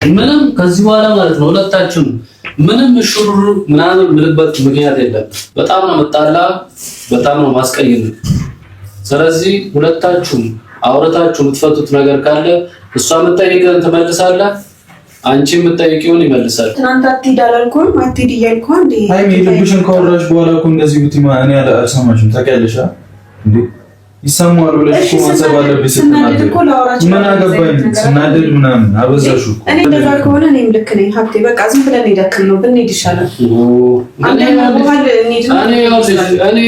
ምንም ከዚህ በኋላ ማለት ነው ሁለታችሁም ምንም ሹሩሩ ምናምን ምልበት ምክንያት የለም። በጣም ነው መጣላ፣ በጣም ነው ማስቀየም። ስለዚህ ሁለታችሁም አውረታችሁ የምትፈቱት ነገር ካለ እሷ የምትጠይቀን ትመልሳለህ፣ አንቺ የምትጠይቂውን ይመልሳል። ትናንት አትሄድ አላልኩም? አትሄድ እያልኩ እንዴ? አይ ልብሽን ካወራሽ በኋላ እኮ እንደዚህ ብትማ እኔ አልሰማሽም። ታውቂያለሽ እንዴ? ይሰማዋል ብለሽ እኮ ማሰብ አለብሽ። ስትናደድ ምን አገባኝ ስናደድ ምናምን አበዛሹ እኮ። እኔ እንደዛ ከሆነ እኔም ልክ ነኝ ሀብቴ። በቃ ዝም ብለን ሄደክን ነው ብንሄድ ይሻላል። እኔ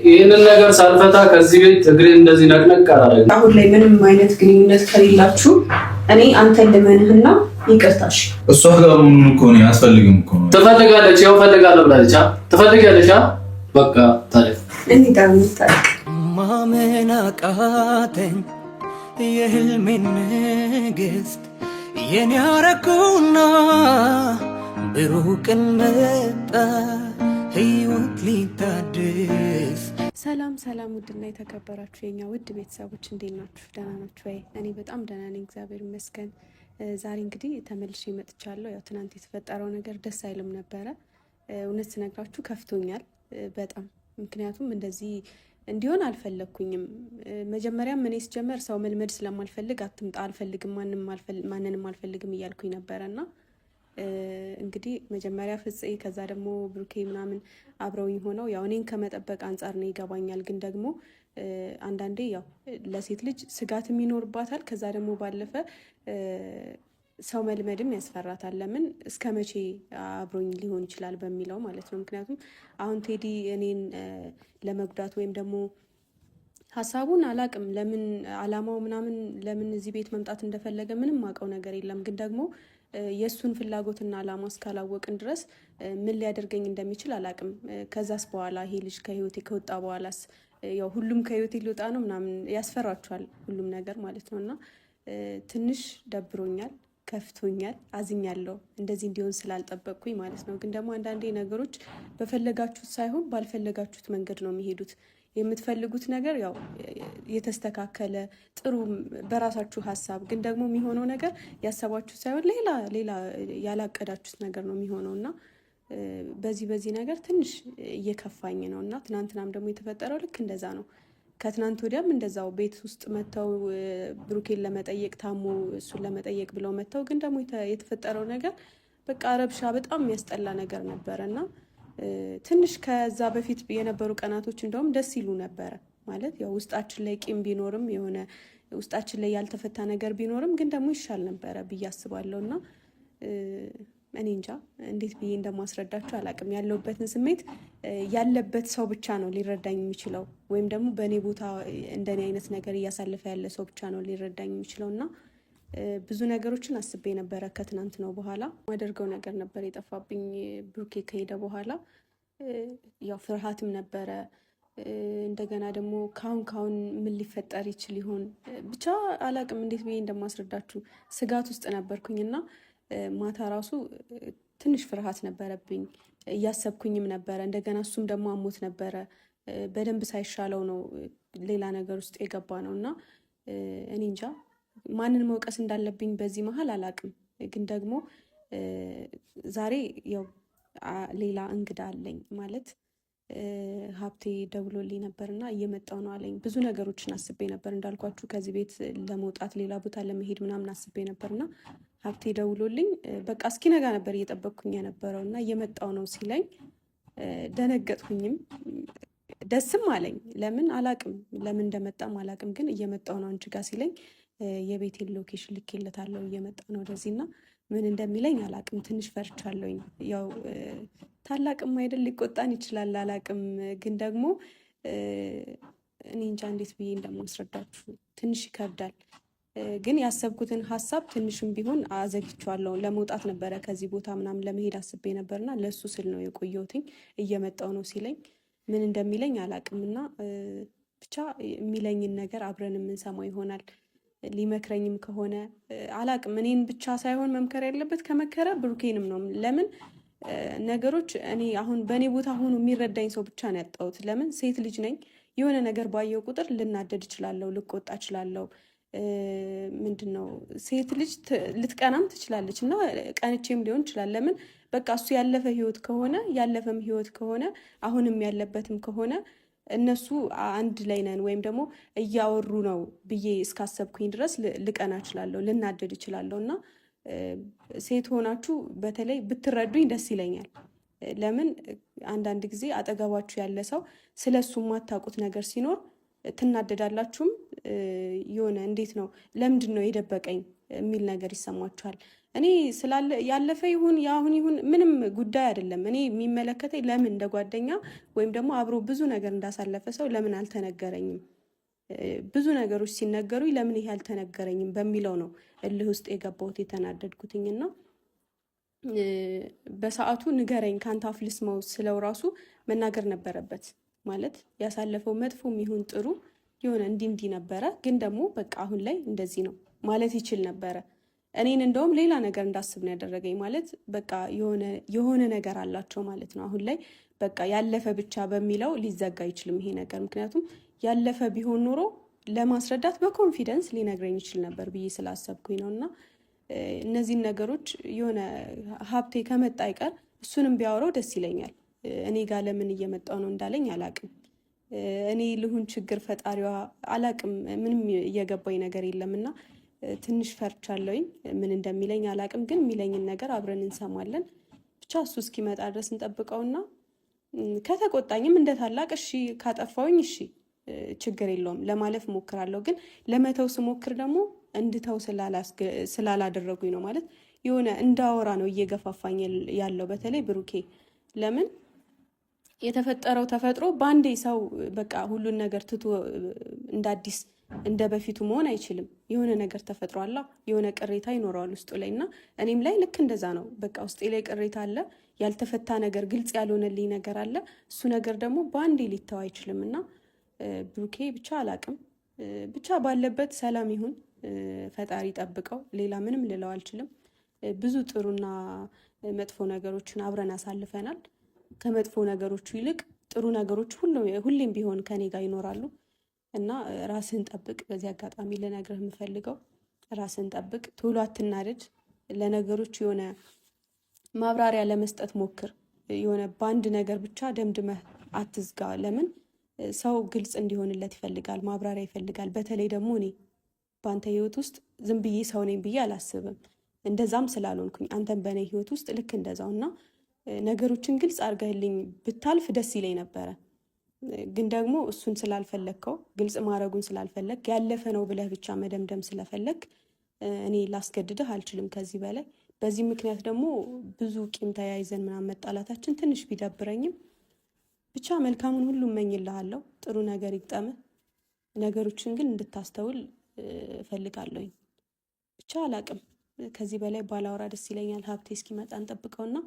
ይህንን ነገር ሳልፈታ ከዚህ ቤት እግሬ እንደዚህ ነቅነቅ አላደረግም። አሁን ላይ ምንም አይነት ግንኙነት ከሌላችሁ እኔ አንተን ልመንህና ይቅርታሽ። እሷ ጋር ምን እኮ ነው አያስፈልግም እኮ ነው። ትፈልጋለች፣ ያው ፈልጋለሁ ብላለች። ትፈልጋለች። በቃ ታዲያ እኔ ጋር ምታርቅ ማመን አቃተኝ የህልሜን ንግስት የኔ አረኩና ብሩህ ቀን መጣ ህይወት ሊታደስ። ሰላም ሰላም፣ ውድና የተከበራችሁ የኛ ውድ ቤተሰቦች እንዴት ናችሁ? ደህና ናችሁ ወይ? እኔ በጣም ደህና ነኝ፣ እግዚአብሔር ይመስገን። ዛሬ እንግዲህ ተመልሼ መጥቻለሁ። ያው ትናንት የተፈጠረው ነገር ደስ አይልም ነበረ። እውነት ስነግራችሁ ከፍቶኛል በጣም ምክንያቱም እንደዚህ እንዲሆን አልፈለኩኝም። መጀመሪያም እኔ ስጀመር ሰው መልመድ ስለማልፈልግ አትምጣ አልፈልግም ማንንም አልፈልግም እያልኩኝ ነበረና እንግዲህ መጀመሪያ ፍፄ ከዛ ደግሞ ብሩኬ ምናምን አብረውኝ ሆነው ያው እኔን ከመጠበቅ አንጻር ነው ይገባኛል። ግን ደግሞ አንዳንዴ ያው ለሴት ልጅ ስጋትም ይኖርባታል። ከዛ ደግሞ ባለፈ ሰው መልመድም ያስፈራታል። ለምን እስከ መቼ አብሮኝ ሊሆን ይችላል በሚለው ማለት ነው። ምክንያቱም አሁን ቴዲ እኔን ለመጉዳት ወይም ደግሞ ሀሳቡን አላቅም ለምን አላማው ምናምን ለምን እዚህ ቤት መምጣት እንደፈለገ ምንም አውቀው ነገር የለም። ግን ደግሞ የእሱን ፍላጎትና አላማ እስካላወቅን ድረስ ምን ሊያደርገኝ እንደሚችል አላቅም። ከዛስ በኋላ ይሄ ልጅ ከህይወቴ ከወጣ በኋላስ ያው ሁሉም ከህይወቴ ሊወጣ ነው ምናምን ያስፈራችኋል ሁሉም ነገር ማለት ነው። እና ትንሽ ደብሮኛል፣ ከፍቶኛል፣ አዝኛለሁ እንደዚህ እንዲሆን ስላልጠበቅኩኝ ማለት ነው። ግን ደግሞ አንዳንዴ ነገሮች በፈለጋችሁት ሳይሆን ባልፈለጋችሁት መንገድ ነው የሚሄዱት። የምትፈልጉት ነገር ያው የተስተካከለ ጥሩ በራሳችሁ ሀሳብ፣ ግን ደግሞ የሚሆነው ነገር ያሰባችሁት ሳይሆን ሌላ ያላቀዳችሁት ነገር ነው የሚሆነው እና በዚህ ነገር ትንሽ እየከፋኝ ነው። እና ትናንትናም ደግሞ የተፈጠረው ልክ እንደዛ ነው። ከትናንት ወዲያም እንደዛው ቤት ውስጥ መተው ብሩኬን ለመጠየቅ ታሞ እሱን ለመጠየቅ ብለው መተው፣ ግን ደግሞ የተፈጠረው ነገር በቃ ረብሻ በጣም የሚያስጠላ ነገር ነበረ እና ትንሽ ከዛ በፊት የነበሩ ቀናቶች እንደውም ደስ ይሉ ነበረ። ማለት ያው ውስጣችን ላይ ቂም ቢኖርም የሆነ ውስጣችን ላይ ያልተፈታ ነገር ቢኖርም ግን ደግሞ ይሻል ነበረ ብዬ አስባለሁ። እና እኔ እንጃ እንዴት ብዬ እንደማስረዳችሁ አላቅም። ያለውበትን ስሜት ያለበት ሰው ብቻ ነው ሊረዳኝ የሚችለው፣ ወይም ደግሞ በእኔ ቦታ እንደኔ አይነት ነገር እያሳለፈ ያለ ሰው ብቻ ነው ሊረዳኝ የሚችለው። እና ብዙ ነገሮችን አስቤ ነበረ ከትናንት ነው በኋላ ማደርገው ነገር ነበር የጠፋብኝ። ብሩኬ ከሄደ በኋላ ያው ፍርሃትም ነበረ። እንደገና ደግሞ ካሁን ምን ሊፈጠር ይችል ይሆን ብቻ አላቅም እንዴት ብዬ እንደማስረዳችሁ ስጋት ውስጥ ነበርኩኝና ማታ ራሱ ትንሽ ፍርሃት ነበረብኝ። እያሰብኩኝም ነበረ። እንደገና እሱም ደግሞ አሞት ነበረ። በደንብ ሳይሻለው ነው ሌላ ነገር ውስጥ የገባ ነው እና እኔ እንጃ ማንን መውቀስ እንዳለብኝ በዚህ መሀል አላቅም። ግን ደግሞ ዛሬ ያው ሌላ እንግዳ አለኝ ማለት ሀብቴ ደውሎልኝ ነበርና እየመጣው ነው አለኝ። ብዙ ነገሮችን አስቤ ነበር እንዳልኳችሁ ከዚህ ቤት ለመውጣት ሌላ ቦታ ለመሄድ ምናምን አስቤ ነበርና ሀብቴ ደውሎልኝ በቃ እስኪነጋ ነበር እየጠበቅኩኝ የነበረው እና እየመጣው ነው ሲለኝ ደነገጥኩኝም ደስም አለኝ። ለምን አላቅም ለምን እንደመጣም አላቅም። ግን እየመጣው ነው አንቺ ጋር ሲለኝ የቤቴን ሎኬሽን ልኬለታለሁ እየመጣ ነው ወደዚህና ምን እንደሚለኝ አላቅም። ትንሽ ፈርቻለሁኝ። ያው ታላቅም አይደል ሊቆጣን ይችላል አላቅም። ግን ደግሞ እኔ እንጃ እንዴት ብዬ እንደማስረዳችሁ ትንሽ ይከብዳል። ግን ያሰብኩትን ሀሳብ ትንሽም ቢሆን አዘግቼዋለሁ። ለመውጣት ነበረ ከዚህ ቦታ ምናምን ለመሄድ አስቤ ነበርና ለሱ ስል ነው የቆየሁትኝ። እየመጣው ነው ሲለኝ ምን እንደሚለኝ አላቅም። እና ብቻ የሚለኝን ነገር አብረን የምንሰማው ይሆናል። ሊመክረኝም ከሆነ አላቅም። እኔን ብቻ ሳይሆን መምከር ያለበት ከመከረ ብሩኬንም ነው። ለምን ነገሮች እኔ አሁን በእኔ ቦታ ሆኖ የሚረዳኝ ሰው ብቻ ነው ያጣሁት። ለምን ሴት ልጅ ነኝ። የሆነ ነገር ባየው ቁጥር ልናደድ እችላለሁ፣ ልቆጣ እችላለሁ። ምንድነው ሴት ልጅ ልትቀናም ትችላለች እና ቀንቼም ሊሆን ይችላል። ለምን በቃ እሱ ያለፈ ህይወት ከሆነ ያለፈም ህይወት ከሆነ አሁንም ያለበትም ከሆነ እነሱ አንድ ላይ ነን ወይም ደግሞ እያወሩ ነው ብዬ እስካሰብኩኝ ድረስ ልቀና እችላለሁ፣ ልናደድ እችላለሁ። እና ሴት ሆናችሁ በተለይ ብትረዱኝ ደስ ይለኛል። ለምን አንዳንድ ጊዜ አጠገባችሁ ያለ ሰው ስለሱ የማታውቁት ነገር ሲኖር ትናደዳላችሁም። የሆነ እንዴት ነው ለምንድን ነው የደበቀኝ የሚል ነገር ይሰማችኋል። እኔ ስላለ ያለፈ ይሁን ያሁን ይሁን ምንም ጉዳይ አይደለም። እኔ የሚመለከተኝ ለምን እንደ ጓደኛ ወይም ደግሞ አብሮ ብዙ ነገር እንዳሳለፈ ሰው ለምን አልተነገረኝም፣ ብዙ ነገሮች ሲነገሩኝ ለምን ይሄ አልተነገረኝም በሚለው ነው እልህ ውስጥ የገባሁት የተናደድኩትኝና በሰዓቱ ንገረኝ ካንተ አፍ ልስማው ስለው ራሱ መናገር ነበረበት። ማለት ያሳለፈው መጥፎም ይሁን ጥሩ የሆነ እንዲህ ነበረ፣ ግን ደግሞ በቃ አሁን ላይ እንደዚህ ነው ማለት ይችል ነበረ። እኔን እንደውም ሌላ ነገር እንዳስብ ነው ያደረገኝ። ማለት በቃ የሆነ ነገር አላቸው ማለት ነው። አሁን ላይ በቃ ያለፈ ብቻ በሚለው ሊዘጋ አይችልም ይሄ ነገር። ምክንያቱም ያለፈ ቢሆን ኖሮ ለማስረዳት በኮንፊደንስ ሊነግረኝ ይችል ነበር ብዬ ስላሰብኩኝ ነው። እና እነዚህን ነገሮች የሆነ ሀብቴ ከመጣ አይቀር እሱንም ቢያወራው ደስ ይለኛል። እኔ ጋር ለምን እየመጣው ነው እንዳለኝ አላቅም። እኔ ልሁን ችግር ፈጣሪዋ አላቅም። ምንም እየገባኝ ነገር የለምና ትንሽ ፈርቻለሁኝ። ምን እንደሚለኝ አላቅም፣ ግን የሚለኝን ነገር አብረን እንሰማለን። ብቻ እሱ እስኪመጣ ድረስ እንጠብቀውና ከተቆጣኝም እንደ ታላቅ እሺ፣ ካጠፋውኝ እሺ ችግር የለውም ለማለፍ ሞክራለሁ። ግን ለመተው ስሞክር ደግሞ እንድተው ስላላደረጉኝ ነው። ማለት የሆነ እንዳወራ ነው እየገፋፋኝ ያለው። በተለይ ብሩኬ ለምን የተፈጠረው ተፈጥሮ በአንዴ ሰው በቃ ሁሉን ነገር ትቶ እንደ አዲስ እንደ በፊቱ መሆን አይችልም። የሆነ ነገር ተፈጥሯላ፣ የሆነ ቅሬታ ይኖረዋል ውስጡ ላይ እና እኔም ላይ ልክ እንደዛ ነው። በቃ ውስጤ ላይ ቅሬታ አለ፣ ያልተፈታ ነገር፣ ግልጽ ያልሆነልኝ ነገር አለ። እሱ ነገር ደግሞ በአንዴ ሊተው አይችልም እና ብሩኬ ብቻ አላቅም፣ ብቻ ባለበት ሰላም ይሁን፣ ፈጣሪ ጠብቀው። ሌላ ምንም ልለው አልችልም። ብዙ ጥሩና መጥፎ ነገሮችን አብረን አሳልፈናል። ከመጥፎ ነገሮቹ ይልቅ ጥሩ ነገሮች ሁሌም ቢሆን ከኔ ጋር ይኖራሉ እና ራስህን ጠብቅ። በዚህ አጋጣሚ ልነግርህ የምፈልገው ራስህን ጠብቅ፣ ቶሎ አትናደድ። ለነገሮች የሆነ ማብራሪያ ለመስጠት ሞክር። የሆነ በአንድ ነገር ብቻ ደምድመህ አትዝጋ። ለምን ሰው ግልጽ እንዲሆንለት ይፈልጋል፣ ማብራሪያ ይፈልጋል። በተለይ ደግሞ እኔ በአንተ ህይወት ውስጥ ዝም ብዬ ሰው ነኝ ብዬ አላስብም። እንደዛም ስላልሆንኩኝ አንተም በእኔ ህይወት ውስጥ ልክ እንደዛው እና ነገሮችን ግልጽ አድርገህልኝ ብታልፍ ደስ ይለኝ ነበረ። ግን ደግሞ እሱን ስላልፈለግከው፣ ግልጽ ማድረጉን ስላልፈለግ፣ ያለፈ ነው ብለህ ብቻ መደምደም ስለፈለግ እኔ ላስገድድህ አልችልም ከዚህ በላይ። በዚህ ምክንያት ደግሞ ብዙ ቂም ተያይዘን ምናምን መጣላታችን ትንሽ ቢደብረኝም ብቻ መልካሙን ሁሉ እመኝልሃለሁ። ጥሩ ነገር ይግጠምህ። ነገሮችን ግን እንድታስተውል እፈልጋለሁኝ። ብቻ አላቅም፣ ከዚህ በላይ ባላወራ ደስ ይለኛል። ሀብቴ እስኪመጣ እንጠብቀውና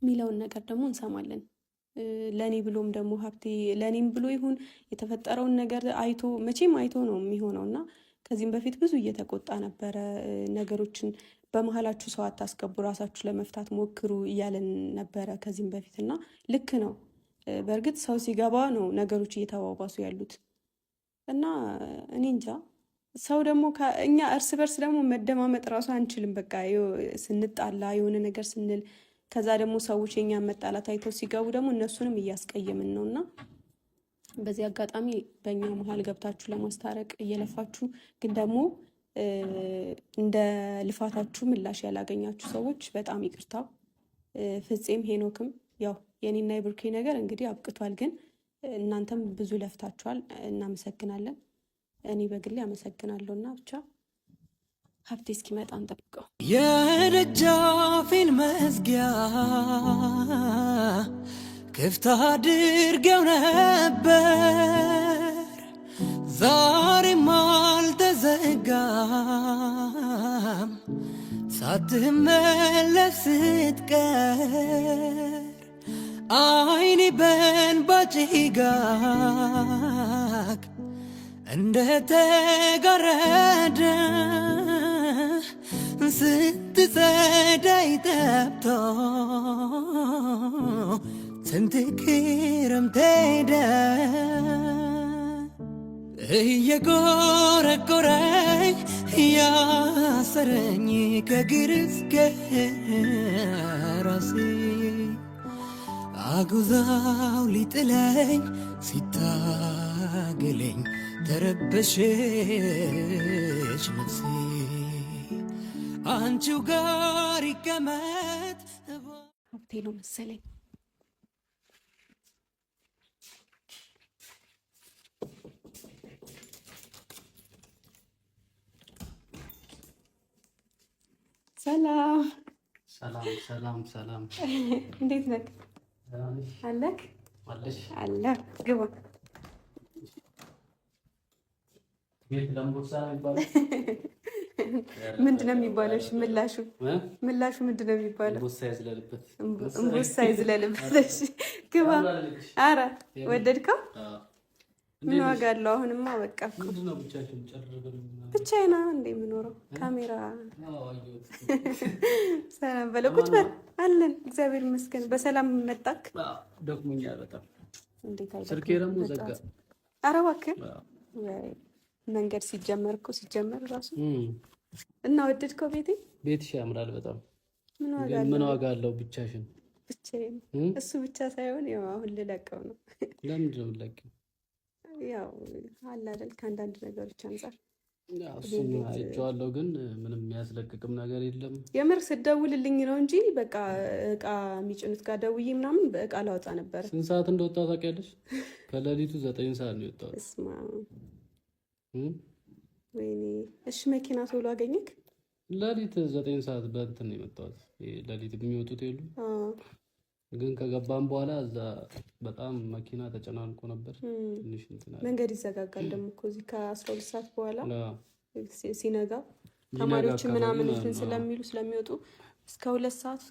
የሚለውን ነገር ደግሞ እንሰማለን። ለእኔ ብሎም ደግሞ ሀብቴ ለእኔም ብሎ ይሁን የተፈጠረውን ነገር አይቶ መቼም አይቶ ነው የሚሆነው እና ከዚህም በፊት ብዙ እየተቆጣ ነበረ። ነገሮችን በመሀላችሁ ሰው አታስገቡ፣ ራሳችሁ ለመፍታት ሞክሩ እያለን ነበረ ከዚህም በፊት እና ልክ ነው። በእርግጥ ሰው ሲገባ ነው ነገሮች እየተባባሱ ያሉት እና እኔ እንጃ። ሰው ደግሞ እኛ እርስ በርስ ደግሞ መደማመጥ ራሱ አንችልም። በቃ ስንጣላ የሆነ ነገር ስንል ከዛ ደግሞ ሰዎች የኛ መጣላት አይተው ሲገቡ ደግሞ እነሱንም እያስቀየምን ነው እና በዚህ አጋጣሚ በእኛ መሀል ገብታችሁ ለማስታረቅ እየለፋችሁ ግን ደግሞ እንደ ልፋታችሁ ምላሽ ያላገኛችሁ ሰዎች በጣም ይቅርታ። ፍፄም ሄኖክም ያው የኔና የብሩኬ ነገር እንግዲህ አብቅቷል። ግን እናንተም ብዙ ለፍታችኋል፣ እናመሰግናለን። እኔ በግሌ አመሰግናለሁ እና ብቻ ሀብቴ እስኪመጣ እንጠብቀው። የደጃፌን መዝጊያ ክፍት አድርጌው ነበር፣ ዛሬም አልተዘጋም። ሳትመለስ ስትቀር አይኔ በእንባ ጭጋግ እንደተጋረደ ስንት ጸደይ ጠብቶ ስንት ክረምት ሄደ። እየጎረጎረኝ እያሰረኝ ከእግር እስከ ራሴ አጉዛው ሊጥለኝ ሲታገለኝ ተረበሸች ነፍሴ አንቺው ጋር ይቀመጥ ሀብቴ ነው መሰለኝ። ሰላም ሰላም ሰላም ሰላም። እንዴት ነህ? አለክ አለሽ? አለ ግባ። ቤት ለምቦሳ የሚባለው ምንድን ነው የሚባለው? እሺ ምላሹ ምንድን ነው የሚባለው? እምቦሳ ይዝለልበት። እሺ ግባ። ኧረ ወደድከው? ምን ዋጋ አለው? አሁንማ በቃ እኮ ብቻዬን እንደ የምኖረው ካሜራ ሰላም በለው። ቁጭ በል አለን። እግዚአብሔር ይመስገን። በሰላም መጣክ? ደክሞኛል በጣም። እንዴት አይደለም? ስልኬ ደግሞ ዘጋ። ኧረ እባክህ መንገድ ሲጀመር ራሱ እና ወደድከው? ቤትሽ ያምራል በጣም። ምን ዋጋ አለው? ብቻሽን? ብቻዬን። እሱ ብቻ ሳይሆን ያው አሁን ልለቀው ነው። ለምንድን ነው የምትለቂው? ያው አለ አይደል ከአንዳንድ ነገሮች አንፃር እሱም አይቼዋለሁ፣ ግን ምንም የሚያስለቅቅም ነገር የለም። የምር ስደውልልኝ ነው እንጂ በቃ እቃ የሚጭኑት ጋር ደውዬ ምናምን በእቃ ላወጣ ነበረ። ስንት ሰዓት እንደወጣሁ ታውቂያለሽ? ከሌሊቱ 9 ሰዓት ነው የወጣሁት። እስማ ወይኔ። እሺ መኪና ቶሎ አገኘክ? ሌሊት 9 ሰዓት በእንትን ነው የመጣሁት። ሌሊት የሚወጡት የሉ ግን ከገባም በኋላ እዛ በጣም መኪና ተጨናንቆ ነበር። ትንሽ መንገድ ይዘጋጋል ደግሞ እኮ እዚህ ከ12 ሰዓት በኋላ ሲነጋ ተማሪዎች ምናምን እንትን ስለሚወጡ እስከ 2 ሰዓት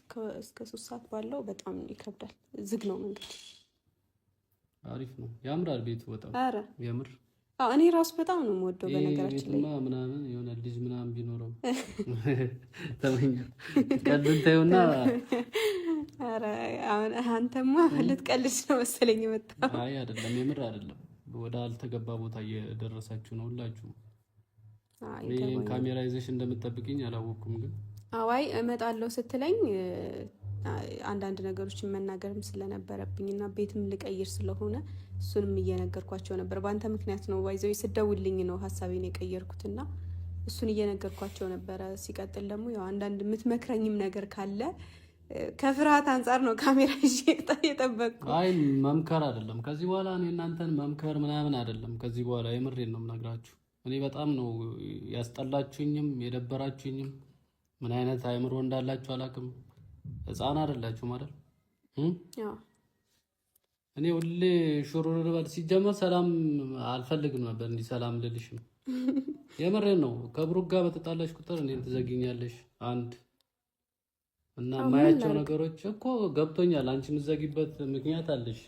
እስከ 3 ሰዓት ባለው በጣም ይከብዳል። ዝግ ነው መንገድ። አሪፍ ነው፣ ያምራል ቤቱ በጣም። ኧረ ያምር። እኔ ራሱ በጣም ነው የምወደው። በነገራችን ላይ ምናምን የሆነ ልጅ ምናምን ቢኖረው ተመኛ ቀልድ ታዩና። ኧረ አንተማ ልትቀልድ ነው መሰለኝ የመጣው። አይ አይደለም፣ የምር አይደለም። ወደ አልተገባ ቦታ እየደረሳችሁ ነው ሁላችሁ። ይሄን ካሜራ ይዘሽ እንደምትጠብቂኝ አላወኩም። ግን አዋይ እመጣለሁ ስትለኝ አንዳንድ ነገሮችን መናገርም ስለነበረብኝ እና ቤትም ልቀይር ስለሆነ እሱንም እየነገርኳቸው ነበር። በአንተ ምክንያት ነው ዋይዘው ስደውልኝ ነው ሀሳቤን የቀየርኩትና እሱን እየነገርኳቸው ነበረ። ሲቀጥል ደግሞ ያው አንዳንድ የምትመክረኝም ነገር ካለ ከፍርሃት አንጻር ነው ካሜራ ይዤ የጠበቅኩ። አይ መምከር አይደለም ከዚህ በኋላ እኔ እናንተን መምከር ምናምን አይደለም ከዚህ በኋላ። የምሬን ነው የምነግራችሁ። እኔ በጣም ነው ያስጠላችሁኝም የደበራችሁኝም። ምን አይነት አእምሮ እንዳላችሁ አላውቅም። ህፃን አይደላችሁ ማለት እኔ ሁሌ ሹሩር በል። ሲጀመር ሰላም አልፈልግም ነበር እንዲህ ሰላም ልልሽም። የምሬን ነው። ከብሩክ ጋር በተጣላሽ ቁጥር እኔን ትዘጊኛለሽ። እና ማያቸው ነገሮች እኮ ገብቶኛል። አንቺ የምትዘጊበት ምክንያት አለሽ።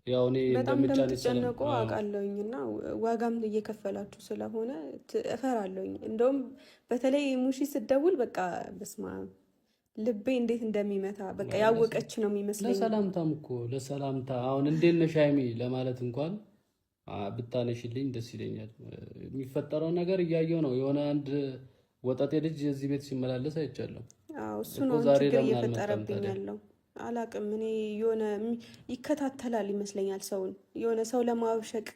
ያው እኔ እንደምትጨነቁ አውቃለሁኝና ዋጋም እየከፈላችሁ ስለሆነ እፈራለሁኝ። እንደውም በተለይ ሙሺ ስትደውል በቃ በስማ ልቤ እንዴት እንደሚመታ በቃ ያወቀች ነው የሚመስለኝ። ለሰላምታም እኮ ለሰላምታ አሁን እንዴት ነሽ ሃይሚ ለማለት እንኳን ብታነሽልኝ ደስ ይለኛል። የሚፈጠረው ነገር እያየው ነው። የሆነ አንድ ወጣት ልጅ እዚህ ቤት ሲመላለስ አይቻለሁ። አዎ እሱ ነው ችግር እየፈጠረብኝ ያለው። አላቅም እኔ የሆነ ይከታተላል ይመስለኛል ሰውን። የሆነ ሰው ለማብሸቅ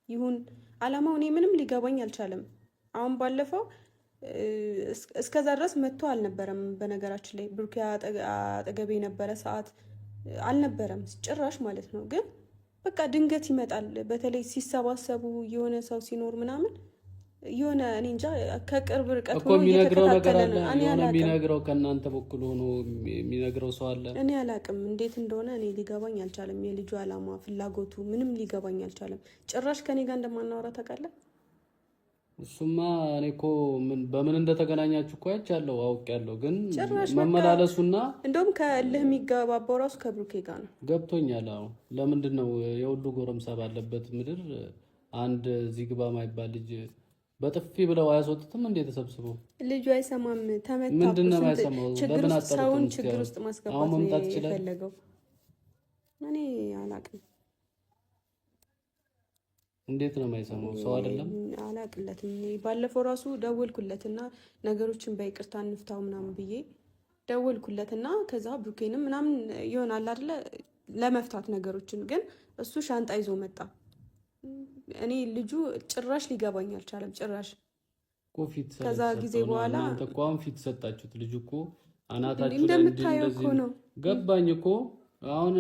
ይሁን አላማው እኔ ምንም ሊገባኝ አልቻለም። አሁን ባለፈው እስከዛ ድረስ መጥቶ አልነበረም። በነገራችን ላይ ብሩክ አጠገቤ የነበረ ሰዓት አልነበረም ጭራሽ ማለት ነው። ግን በቃ ድንገት ይመጣል። በተለይ ሲሰባሰቡ የሆነ ሰው ሲኖር ምናምን የሆነ እኔ እንጃ ከቅርብ ርቀት ሆኖ እየተከታተለ ነው። እኔ አላቅም የሚነግረው ከእናንተ በኩል ሆኖ የሚነግረው ሰው አለ። እኔ አላቅም እንዴት እንደሆነ እኔ ሊገባኝ አልቻለም። የልጁ አላማ ፍላጎቱ ምንም ሊገባኝ አልቻለም። ጭራሽ ከኔ ጋር እንደማናወራ ታውቃለህ። እሱማ እኔ እኮ በምን እንደተገናኛችሁ እኮ አይቻለሁ አውቄያለሁ። ግን መመላለሱና እንደውም ከእልህ የሚገባባው ራሱ ከብሩኬ ጋር ነው። ገብቶኛል። አዎ ለምንድን ነው የሁሉ ጎረምሳ ባለበት ምድር አንድ እዚህ ግባ ማይባል ልጅ በጥፊ ብለው አያስወጡትም እንዴ? ተሰብስበው ልጁ አይሰማም። ተመታ። ምንድነው የማይሰማው? ሰውን ችግር ውስጥ ማስገባት ነው የፈለገው። እኔ አላቅም። እንዴት ነው የማይሰማው? ሰው አይደለም አላቅለትም። ባለፈው ራሱ ደወልኩለትና ነገሮችን በይቅርታ እንፍታው ምናምን ብዬ ደወልኩለትና ከዛ ብሩኬንም ምናምን ይሆናል አይደለ ለመፍታት ነገሮችን፣ ግን እሱ ሻንጣ ይዞ መጣ። እኔ ልጁ ጭራሽ ሊገባኝ አልቻለም። ጭራሽ ኮፊት ከዛ ጊዜ በኋላ ተቋም ፊት ሰጣችሁት። ልጁ እኮ አናታችሁ እንደምታየው እኮ ነው። ገባኝ እኮ አሁን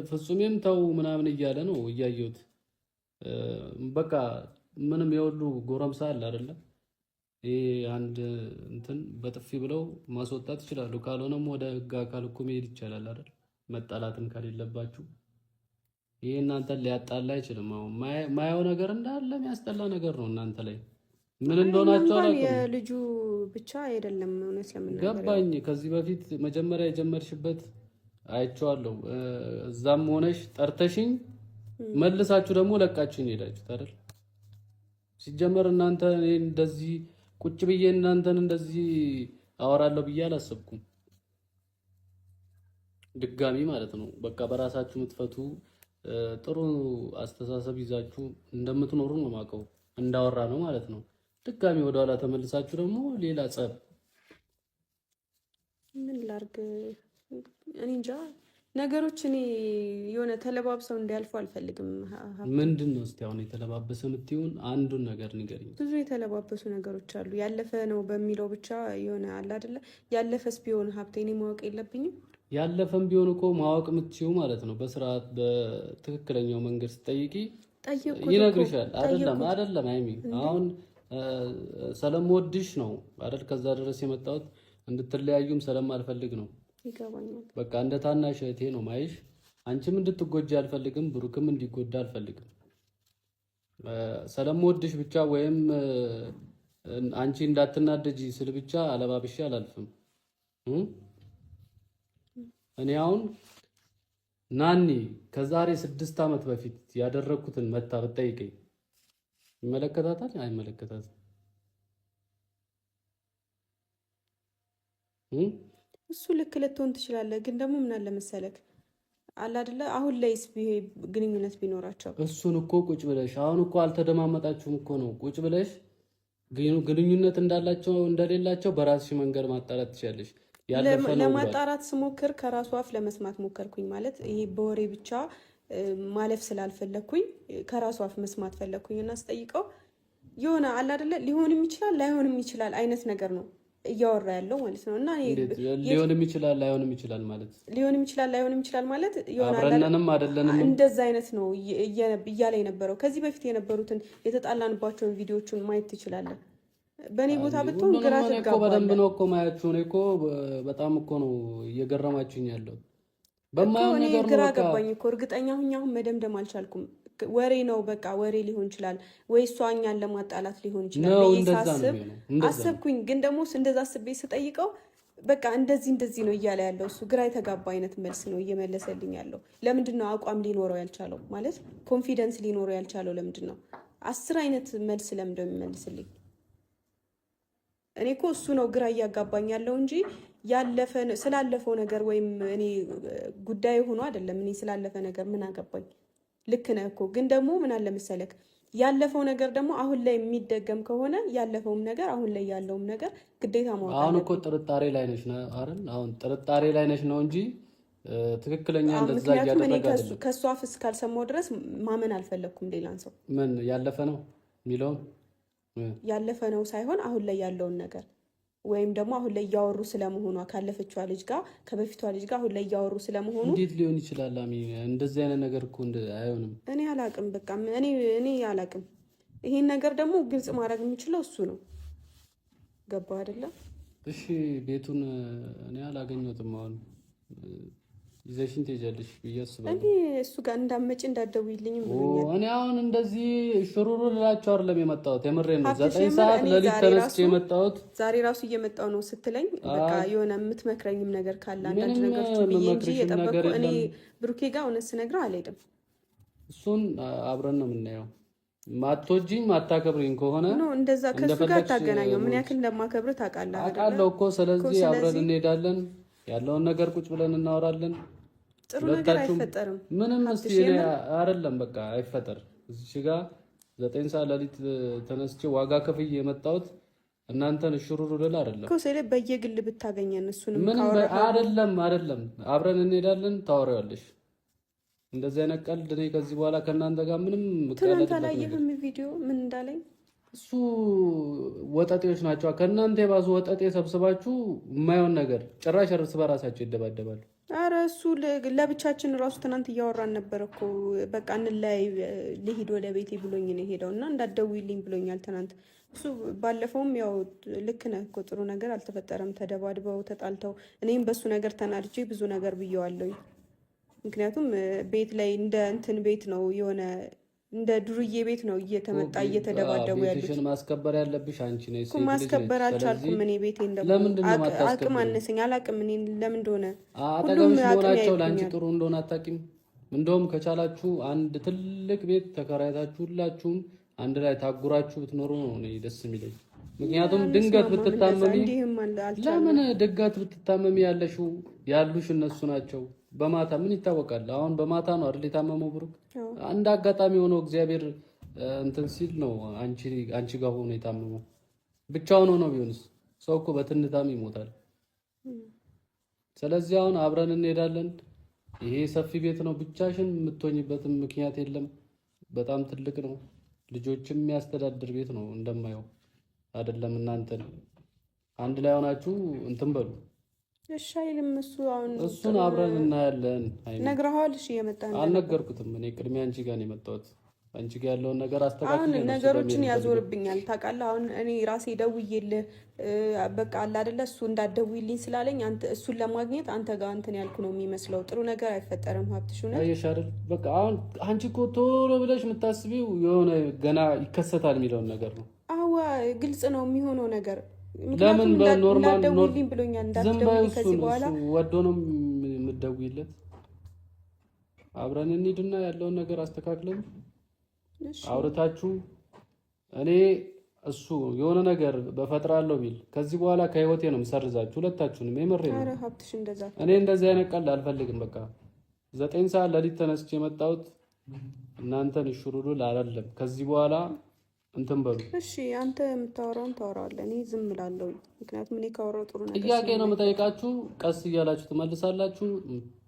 ፍጹሜም ተው ምናምን እያለ ነው እያየሁት። በቃ ምንም የወሉ ጎረምሳ አለ አይደለ? ይሄ አንድ እንትን በጥፊ ብለው ማስወጣት ይችላሉ። ካልሆነም ወደ ህግ አካል እኮ መሄድ ይቻላል አይደል? መጣላትም ከሌለባችሁ ይሄ እናንተን ሊያጣላ አይችልም። አሁን ማየው ነገር እንዳለ የሚያስጠላ ነገር ነው እናንተ ላይ ምን እንደሆናችሁ አላውቅም። የልጁ ብቻ አይደለም እውነት ለምናገር ገባኝ። ከዚህ በፊት መጀመሪያ የጀመርሽበት አይቼዋለሁ። እዛም ሆነሽ ጠርተሽኝ መልሳችሁ ደግሞ ለቃችሁኝ ሄዳችሁት አይደል? ሲጀመር እናንተ እንደዚህ ቁጭ ብዬ እናንተን እንደዚህ አወራለሁ ብዬ አላሰብኩም። ድጋሚ ማለት ነው በቃ በራሳችሁ ምትፈቱ ጥሩ አስተሳሰብ ይዛችሁ እንደምትኖሩ ነው ማቀው እንዳወራ ነው ማለት ነው። ድጋሚ ወደኋላ ተመልሳችሁ ደግሞ ሌላ ጸብ ምን ላርግ እኔ እንጃ። ነገሮች እኔ የሆነ ተለባብሰው እንዲያልፉ አልፈልግም። ምንድን ነው እስቲ አሁን የተለባበሰ የምትይውን አንዱን ነገር ንገሪኝ። ብዙ የተለባበሱ ነገሮች አሉ። ያለፈ ነው በሚለው ብቻ የሆነ አለ አይደለ? ያለፈስ ቢሆን ሀብቴ ማወቅ የለብኝም። ያለፈም ቢሆን እኮ ማወቅ የምትችይው ማለት ነው በስርዓት በትክክለኛው መንገድ ስትጠይቂ ይነግርሻል። አይደለም አይሚ አሁን ስለምወድሽ ነው አይደል ከዛ ድረስ የመጣሁት እንድትለያዩም ስለማልፈልግ ነው። ይገባኛል። በቃ እንደ ታናሽ እህቴ ነው ማይሽ። አንቺም እንድትጎጂ አልፈልግም፣ ብሩክም እንዲጎዳ አልፈልግም። ስለምወድሽ ብቻ ወይም አንቺ እንዳትናደጂ ስል ብቻ አለባብሼ አላልፍም። እኔ አሁን ናኒ ከዛሬ 6 ዓመት በፊት ያደረኩትን መታ ብትጠይቀኝ ይመለከታታል? አይመለከታትም። እሱ ልክ ልትሆን ትችላለህ፣ ግን ደግሞ ምን አለ መሰለክ አለ አይደለ አሁን ላይስ ግንኙነት ቢኖራቸው እሱን እኮ ቁጭ ብለሽ አሁን እኮ አልተደማመጣችሁም እኮ ነው። ቁጭ ብለሽ ግንኙነት እንዳላቸው እንደሌላቸው በራስሽ መንገድ ማጣራት ትችላለሽ። ለማጣራት ስሞክር ከራሱ አፍ ለመስማት ሞከርኩኝ። ማለት ይሄ በወሬ ብቻ ማለፍ ስላልፈለኩኝ ከራሱ አፍ መስማት ፈለኩኝ እና ስጠይቀው የሆነ አለ አይደለ ሊሆንም ይችላል ላይሆንም ይችላል አይነት ነገር ነው እያወራ ያለው ማለት ነው። እና ሊሆንም ይችላል ላይሆንም ይችላል ማለት ሊሆንም ይችላል ላይሆንም ይችላል ማለት አብረንንም አይደለንም እንደዛ አይነት ነው እያለ የነበረው። ከዚህ በፊት የነበሩትን የተጣላንባቸውን ቪዲዮቹን ማየት ትችላለህ። በእኔ ቦታ ብትሆን ግራ ትጋባለህ። በደንብ ነው እኮ ማያችሁ ነው እኮ በጣም እኮ ነው እየገረማችሁኝ ያለው። በማየው ነገር ነው ግራ ገባኝ እኮ እርግጠኛ ሁኝ አሁን መደምደም አልቻልኩም። ወሬ ነው በቃ ወሬ ሊሆን ይችላል ወይ እሷ እኛን ለማጣላት ሊሆን ይችላል አሰብኩኝ። ግን ደግሞ እንደዛ አስቤ ስጠይቀው በቃ እንደዚህ ነው እያለ ያለው እሱ ግራ የተጋባ አይነት መልስ ነው እየመለሰልኝ ያለው። ለምንድን ነው አቋም ሊኖረው ያልቻለው? ማለት ኮንፊደንስ ሊኖረው ያልቻለው ለምንድን ነው? 10 አይነት መልስ ለምንድን ነው የሚመልስልኝ? እኔ እኮ እሱ ነው ግራ እያጋባኝ ያለው እንጂ ስላለፈው ነገር ወይም እኔ ጉዳይ ሆኖ አይደለም። እኔ ስላለፈ ነገር ምን አገባኝ? ልክ ነህ እኮ ግን ደግሞ ምን አለ መሰለክ ያለፈው ነገር ደግሞ አሁን ላይ የሚደገም ከሆነ ያለፈውም ነገር አሁን ላይ ያለውም ነገር ግዴታ ማወቅ አለብኝ። አሁን እኮ ጥርጣሬ ላይ ነሽ አይደል? አሁን ጥርጣሬ ላይ ነሽ ነው እንጂ ትክክለኛ እንደዛ ያደረጋል። ምክንያቱም እኔ ከሷ አፍ እስካልሰማሁ ድረስ ማመን አልፈለኩም ሌላን ሰው። ምን ያለፈ ነው የሚለውን ያለፈ ነው ሳይሆን አሁን ላይ ያለውን ነገር ወይም ደግሞ አሁን ላይ እያወሩ ስለመሆኗ ካለፈችዋ ልጅ ጋር ከበፊቷ ልጅ ጋር አሁን ላይ እያወሩ ስለመሆኑ እንዴት ሊሆን ይችላል? እንደዚህ አይነት ነገር እኮ አይሆንም። እኔ አላቅም። በቃ እኔ አላቅም። ይሄን ነገር ደግሞ ግልጽ ማድረግ የሚችለው እሱ ነው። ገባ አይደለም? እሺ ቤቱን እኔ አላገኘሁትም። አሁን ይዘሽን ትሄጃለሽ ብዬ አስባለሁ። እኔ እሱ ጋር እንዳትመጪ እንዳትደውይልኝም ብሎኛል። እኔ አሁን እንደዚህ ሽሩሩ ልላቸው አይደለም የመጣሁት፣ የምሬን ነው። 9 ሰዓት ለሊት ተነስቼ የመጣሁት ዛሬ ራሱ እየመጣሁ ነው ስትለኝ በቃ የሆነ የምትመክረኝም ነገር ካለ አንዳንድ ነገሮች ብዬ እንጂ የጠበቅኩ እኔ ብሩኬ ጋር እውነት ስነግረው አልሄድም። እሱን አብረን ነው የምናየው። ማትወጂኝ ማታከብሪኝ ከሆነ ነው እንደዛ ከሱ ጋር ታገናኘው። ምን ያክል እንደማከብር ታውቃለህ? አውቃለሁ እኮ። ስለዚህ አብረን እንሄዳለን፣ ያለውን ነገር ቁጭ ብለን እናወራለን። ጥሩ ነገር አይፈጠርም። ምንም እስቲ አይደለም በቃ አይፈጠር። እዚህ ጋር 9 ሰዓት ሌሊት ተነስቼ ዋጋ ከፍዬ የመጣሁት እናንተን ሽሩሩ ልል አይደለም እኮ ስለ በየግል ብታገኘን እሱንም ምን አይደለም አብረን እንሄዳለን ታወሪዋለሽ እንደዚህ አይነት ቀልድ እኔ ከዚህ በኋላ ከእናንተ ጋር ምንም ትናንት አላየህም ቪዲዮ ምን እንዳለኝ እሱ ወጣጤዎች ናቸው ከእናንተ የባሱ ወጣጤ ሰብስባችሁ የማይሆን ነገር ጭራሽ እርስ በራሳቸው ይደባደባሉ ኧረ እሱ ለብቻችን ራሱ ትናንት እያወራን ነበር እኮ በቃ እንለያይ ልሂድ ወደ ቤቴ ብሎኝ ነው ሄደው እና እንዳትደውይልኝ ብሎኛል ትናንት እሱ ባለፈውም ያው ልክ ነህ እኮ ጥሩ ነገር አልተፈጠረም ተደባድበው ተጣልተው እኔም በሱ ነገር ተናድጄ ብዙ ነገር ብየዋለሁ ምክንያቱም ቤት ላይ እንደ እንትን ቤት ነው የሆነ እንደ ዱርዬ ቤት ነው እየተመጣ እየተደባደቡ ያሉት ቤትሽን ማስከበር ያለብሽ አንቺ ነሽ እኮ ማስከበር አልቻልኩም እኔ ቤቴ እንደው አቅም አነሰኝ አላቅም እኔ ለምን እንደሆነ ሁሉም ሆናቸው ላንቺ ጥሩ እንደሆነ አታውቂም እንደውም ከቻላችሁ አንድ ትልቅ ቤት ተከራይታችሁ ሁላችሁም አንድ ላይ ታጉራችሁ ብትኖሩ ነው እኔ ደስ የሚለኝ ምክንያቱም ድንገት ብትታመሚ ለምን ድንገት ብትታመሚ ያሉሽ እነሱ ናቸው በማታ ምን ይታወቃል አሁን በማታ ነው አይደል የታመመው ብሩክ አንድ አጋጣሚ ሆኖ እግዚአብሔር እንትን ሲል ነው አንቺ ጋር ሆኖ የታመመው ብቻውን ሆኖ ቢሆንስ ሰው እኮ በትንታም ይሞታል ስለዚህ አሁን አብረን እንሄዳለን ይሄ ሰፊ ቤት ነው ብቻሽን የምትሆኝበትም ምክንያት የለም በጣም ትልቅ ነው ልጆችም የሚያስተዳድር ቤት ነው እንደማየው አይደለም እናንተን አንድ ላይ ሆናችሁ እንትን በሉ እሺ አይልም እሱ አሁን እሱን አብረን እናያለን ነግረሃል እሺ የመጣን አልነገርኩትም እኔ ቅድሚያ አንቺ ጋር ነው የመጣሁት አንቺ ጋር ያለውን ነገር አስተካክል አሁን ነገሮችን ያዞርብኛል ታውቃለህ አሁን እኔ ራሴ ደውዬልህ በቃ አለ አይደለ እሱ እንዳትደውይልኝ ስላለኝ አንተ እሱን ለማግኘት አንተ ጋር እንትን ያልኩ ነው የሚመስለው ጥሩ ነገር አይፈጠርም ሀብትሽ ነው አየሽ አይደል በቃ አሁን አንቺ እኮ ቶሎ ብለሽ የምታስቢው የሆነ ገና ይከሰታል የሚለውን ነገር ነው አዋ ግልጽ ነው የሚሆነው ነገር ለምን በኖርማል ደውልልኝ ብሎኛል እንዳትደውልኝ ከዚህ በኋላ ወዶ ነው የምትደውይለት አብረን እንሂድና ያለውን ነገር አስተካክለን አውርታችሁ እኔ እሱ የሆነ ነገር በፈጥራለሁ ቢል ከዚህ በኋላ ከህይወቴ ነው የምሰርዛችሁ ሁለታችሁንም የምሬ ነው ኧረ ሀብትሽ እንደዛ እኔ እንደዚህ አይነት ቀልድ አልፈልግም በቃ 9 ሰዓት ሌሊት ተነስቼ የመጣሁት እናንተን ሽሩሩ አይደለም ከዚህ በኋላ እንትን በሉ እሺ አንተ የምታወራውን ታወራለህ እኔ ዝም እላለሁ ምክንያቱም እኔ ካወራው ጥሩ ነገር ጥያቄ ነው የምጠይቃችሁ ቀስ እያላችሁ ትመልሳላችሁ